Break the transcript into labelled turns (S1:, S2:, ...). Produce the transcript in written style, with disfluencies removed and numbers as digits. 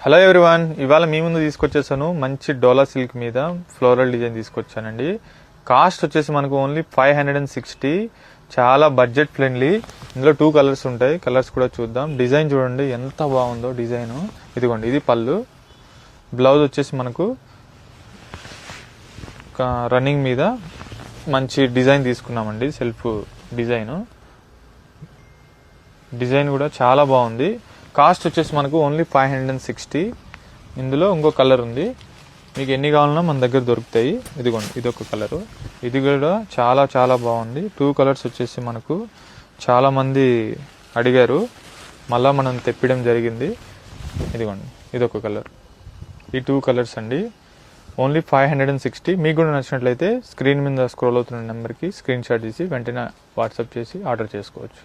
S1: Hello everyone, ఇవాళ మీ ముందు తీసుకొచ్చేసాను మంచి డోలా సిల్క్ మీద ఫ్లోరల్ డిజైన్ తీసుకొచ్చానండి. కాస్ట్ వచ్చేసి మనకు ఓన్లీ 560. చాలా బడ్జెట్ ఫ్రెండ్లీ. ఇందులో 2 కలర్స్ ఉంటాయి. కలర్స్ కూడా చూద్దాం. డిజైన్ చూడండి ఎంత బాగుందో డిజైన్. ఇదిగోండి, ఇది పళ్ళు. బ్లౌజ్ వచ్చేసి మనకు రన్నింగ్ మీద మంచి డిజైన్ తీసుకున్నామండి. సెల్ఫ్ డిజైన్ కూడా చాలా బాగుంది. కాస్ట్ వచ్చేసి మనకు ఓన్లీ 560. ఇందులో ఇంకో కలర్ ఉంది. మీకు ఎన్ని కావాలన్నా మన దగ్గర దొరుకుతాయి. ఇదిగోండి, ఇదొక కలరు. ఇది కూడా చాలా చాలా బాగుంది. 2 కలర్స్ వచ్చేసి మనకు చాలామంది అడిగారు, మళ్ళీ మనం తెప్పడం జరిగింది. ఇదిగోండి, ఇదొక కలర్. ఈ 2 కలర్స్ అండి. ఓన్లీ 560. మీకు కూడా నచ్చినట్లయితే స్క్రీన్ మీద స్క్రోల్ అవుతున్న నెంబర్కి స్క్రీన్ షాట్ తీసి వెంటనే వాట్సాప్ చేసి ఆర్డర్ చేసుకోవచ్చు.